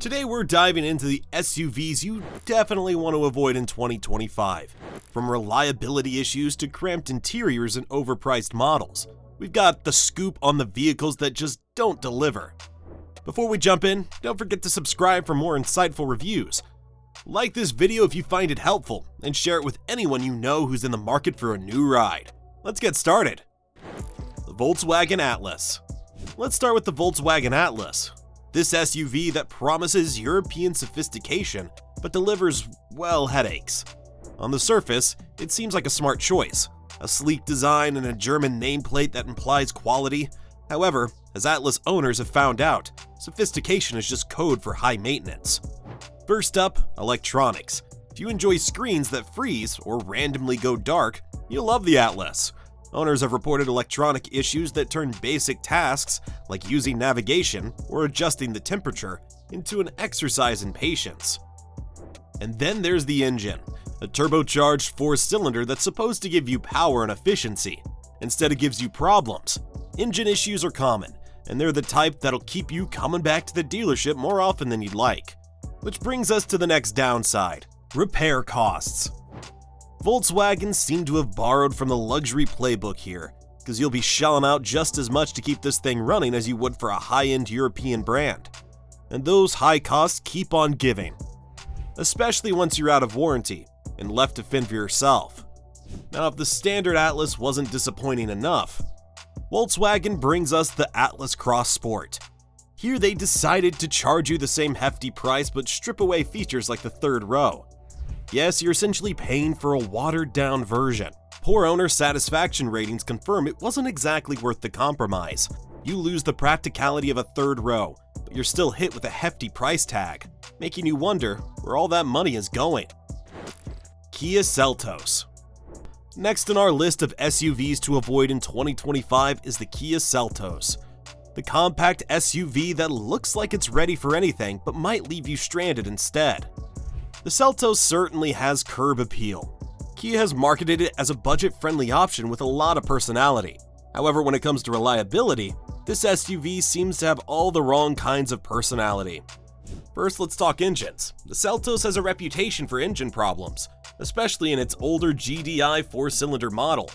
Today we're diving into the SUVs you definitely want to avoid in 2025. From reliability issues to cramped interiors and overpriced models, we've got the scoop on the vehicles that just don't deliver. Before we jump in, don't forget to subscribe for more insightful reviews. Like this video if you find it helpful, and share it with anyone you know who's in the market for a new ride. Let's get started. The Volkswagen Atlas. Let's start with the Volkswagen Atlas. This SUV that promises European sophistication, but delivers, well, headaches. On the surface, it seems like a smart choice, a sleek design and a German nameplate that implies quality. However, as Atlas owners have found out, sophistication is just code for high maintenance. First up, electronics. If you enjoy screens that freeze or randomly go dark, you'll love the Atlas. Owners have reported electronic issues that turn basic tasks, like using navigation or adjusting the temperature, into an exercise in patience. And then there's the engine, a turbocharged 4-cylinder that's supposed to give you power and efficiency. Instead, it gives you problems. Engine issues are common, and they're the type that'll keep you coming back to the dealership more often than you'd like. Which brings us to the next downside: repair costs. Volkswagen seem to have borrowed from the luxury playbook here, because you'll be shelling out just as much to keep this thing running as you would for a high-end European brand. And those high costs keep on giving, especially once you're out of warranty and left to fend for yourself. Now, if the standard Atlas wasn't disappointing enough, Volkswagen brings us the Atlas Cross Sport. Here they decided to charge you the same hefty price but strip away features like the third row. Yes, you're essentially paying for a watered-down version. Poor owner satisfaction ratings confirm it wasn't exactly worth the compromise. You lose the practicality of a third row, but you're still hit with a hefty price tag, making you wonder where all that money is going. Kia Seltos. Next on our list of SUVs to avoid in 2025 is the Kia Seltos. The compact SUV that looks like it's ready for anything but might leave you stranded instead. The Seltos certainly has curb appeal. Kia has marketed it as a budget-friendly option with a lot of personality. However, when it comes to reliability, this SUV seems to have all the wrong kinds of personality. First, let's talk engines. The Seltos has a reputation for engine problems, especially in its older GDI 4-cylinder model.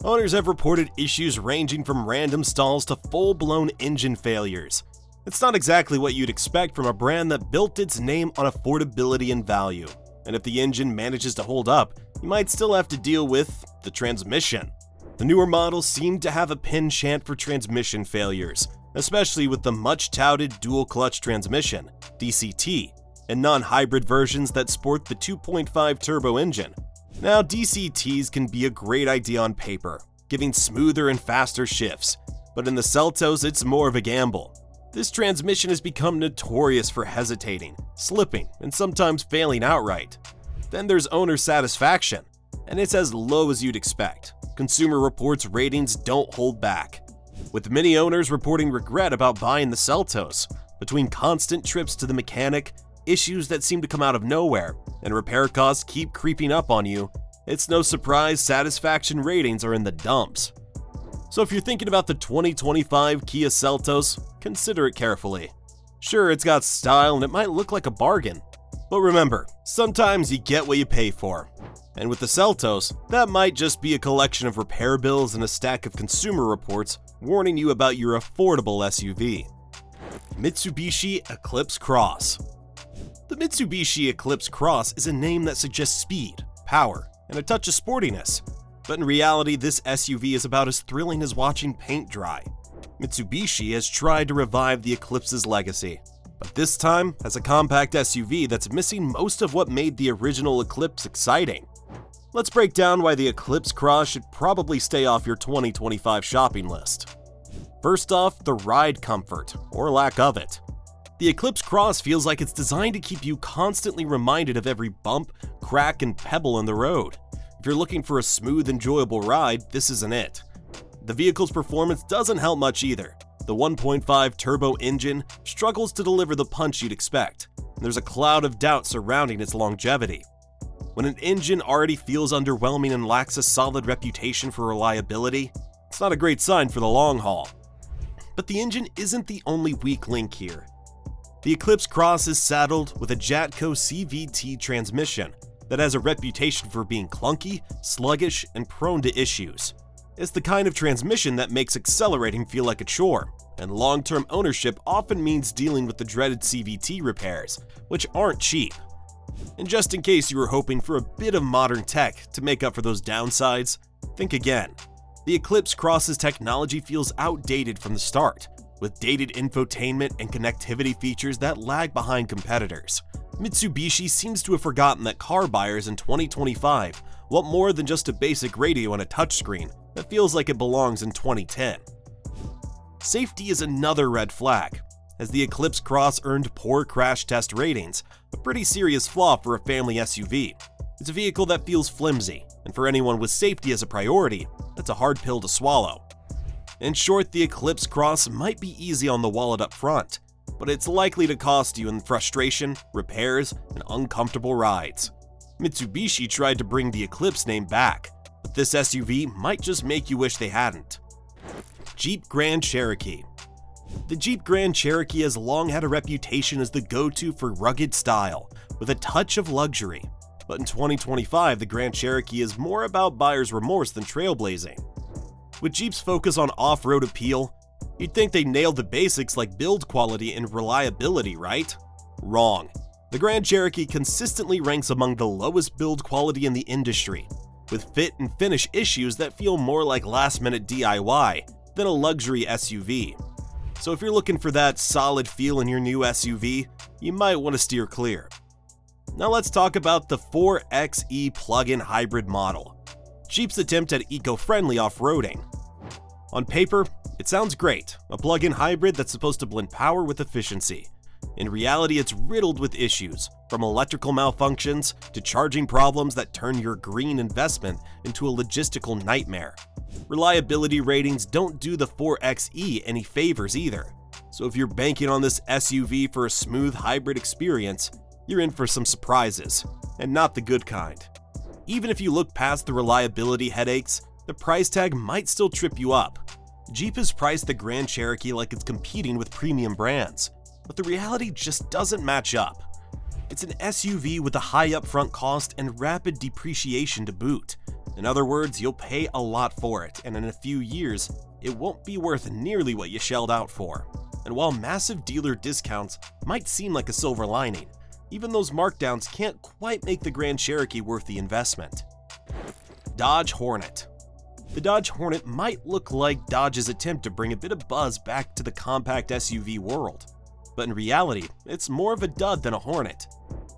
Owners have reported issues ranging from random stalls to full-blown engine failures. It's not exactly what you'd expect from a brand that built its name on affordability and value. And if the engine manages to hold up, you might still have to deal with the transmission. The newer models seem to have a penchant for transmission failures, especially with the much-touted dual-clutch transmission, DCT, and non-hybrid versions that sport the 2.5 turbo engine. Now, DCTs can be a great idea on paper, giving smoother and faster shifts, but in the Seltos it's more of a gamble. This transmission has become notorious for hesitating, slipping, and sometimes failing outright. Then there's owner satisfaction, and it's as low as you'd expect. Consumer Reports ratings don't hold back, with many owners reporting regret about buying the Seltos. Between constant trips to the mechanic, issues that seem to come out of nowhere, and repair costs keep creeping up on you, it's no surprise satisfaction ratings are in the dumps. So if you're thinking about the 2025 Kia Seltos, consider it carefully. Sure, it's got style and it might look like a bargain, but remember, sometimes you get what you pay for. And with the Seltos, that might just be a collection of repair bills and a stack of Consumer Reports warning you about your affordable SUV. Mitsubishi Eclipse Cross. The Mitsubishi Eclipse Cross is a name that suggests speed, power, and a touch of sportiness. But in reality, this SUV is about as thrilling as watching paint dry. Mitsubishi has tried to revive the Eclipse's legacy, but this time as a compact SUV that's missing most of what made the original Eclipse exciting. Let's break down why the Eclipse Cross should probably stay off your 2025 shopping list. First off, the ride comfort, or lack of it. The Eclipse Cross feels like it's designed to keep you constantly reminded of every bump, crack, and pebble in the road. If you're looking for a smooth, enjoyable ride, this isn't it. The vehicle's performance doesn't help much either. The 1.5 turbo engine struggles to deliver the punch you'd expect, and there's a cloud of doubt surrounding its longevity. When an engine already feels underwhelming and lacks a solid reputation for reliability, it's not a great sign for the long haul. But the engine isn't the only weak link here. The Eclipse Cross is saddled with a Jatco CVT transmission that has a reputation for being clunky, sluggish, and prone to issues. It's the kind of transmission that makes accelerating feel like a chore, and long-term ownership often means dealing with the dreaded CVT repairs, which aren't cheap. And just in case you were hoping for a bit of modern tech to make up for those downsides, think again. The Eclipse Cross's technology feels outdated from the start, with dated infotainment and connectivity features that lag behind competitors. Mitsubishi seems to have forgotten that car buyers in 2025 want more than just a basic radio and a touchscreen that feels like it belongs in 2010. Safety is another red flag, as the Eclipse Cross earned poor crash test ratings, a pretty serious flaw for a family SUV. It's a vehicle that feels flimsy, and for anyone with safety as a priority, that's a hard pill to swallow. In short, the Eclipse Cross might be easy on the wallet up front, but it's likely to cost you in frustration, repairs, and uncomfortable rides. Mitsubishi tried to bring the Eclipse name back, but this SUV might just make you wish they hadn't. Jeep Grand Cherokee. The Jeep Grand Cherokee has long had a reputation as the go-to for rugged style, with a touch of luxury. But in 2025, the Grand Cherokee is more about buyer's remorse than trailblazing. With Jeep's focus on off-road appeal, you'd think they nailed the basics like build quality and reliability, right? Wrong. The Grand Cherokee consistently ranks among the lowest build quality in the industry, with fit and finish issues that feel more like last-minute DIY than a luxury SUV. So if you're looking for that solid feel in your new SUV, you might want to steer clear. Now let's talk about the 4xe plug-in hybrid model, Jeep's attempt at eco-friendly off-roading. On paper, it sounds great, a plug-in hybrid that's supposed to blend power with efficiency. In reality, it's riddled with issues, from electrical malfunctions to charging problems that turn your green investment into a logistical nightmare. Reliability ratings don't do the 4xe any favors either, so if you're banking on this SUV for a smooth hybrid experience, you're in for some surprises, and not the good kind. Even if you look past the reliability headaches, the price tag might still trip you up. Jeep has priced the Grand Cherokee like it's competing with premium brands, but the reality just doesn't match up. It's an SUV with a high upfront cost and rapid depreciation to boot. In other words, you'll pay a lot for it, and in a few years, it won't be worth nearly what you shelled out for. And while massive dealer discounts might seem like a silver lining, even those markdowns can't quite make the Grand Cherokee worth the investment. Dodge Hornet. The Dodge Hornet might look like Dodge's attempt to bring a bit of buzz back to the compact SUV world, but in reality, it's more of a dud than a Hornet.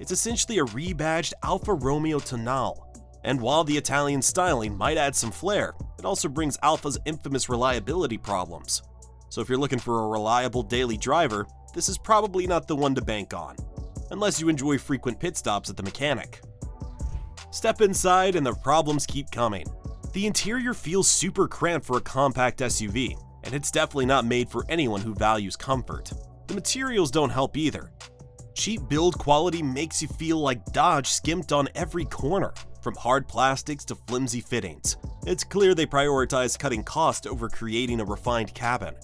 It's essentially a rebadged Alfa Romeo Tonale, and while the Italian styling might add some flair, it also brings Alfa's infamous reliability problems. So if you're looking for a reliable daily driver, this is probably not the one to bank on, unless you enjoy frequent pit stops at the mechanic. Step inside and the problems keep coming. The interior feels super cramped for a compact SUV, and it's definitely not made for anyone who values comfort. The materials don't help either. Cheap build quality makes you feel like Dodge skimped on every corner, from hard plastics to flimsy fittings. It's clear they prioritize cutting cost over creating a refined cabin.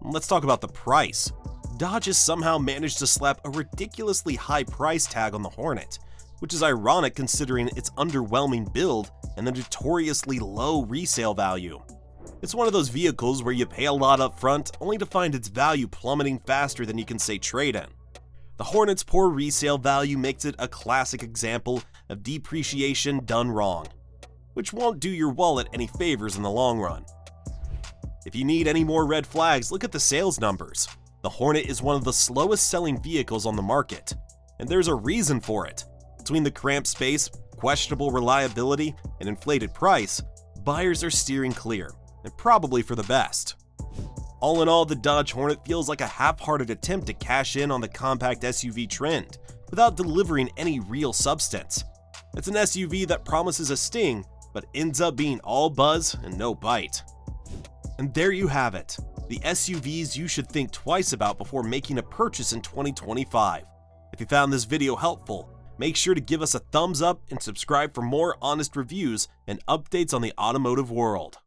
Let's talk about the price. Dodge has somehow managed to slap a ridiculously high price tag on the Hornet, which is ironic considering its underwhelming build and the notoriously low resale value. It's one of those vehicles where you pay a lot up front only to find its value plummeting faster than you can say trade-in. The Hornet's poor resale value makes it a classic example of depreciation done wrong, which won't do your wallet any favors in the long run. If you need any more red flags, look at the sales numbers. The Hornet is one of the slowest selling vehicles on the market, and there's a reason for it. Between the cramped space, questionable reliability, and inflated price, buyers are steering clear, and probably for the best. All in all, the Dodge Hornet feels like a half-hearted attempt to cash in on the compact SUV trend, without delivering any real substance. It's an SUV that promises a sting, but ends up being all buzz and no bite. And there you have it, the SUVs you should think twice about before making a purchase in 2025. If you found this video helpful, make sure to give us a thumbs up and subscribe for more honest reviews and updates on the automotive world.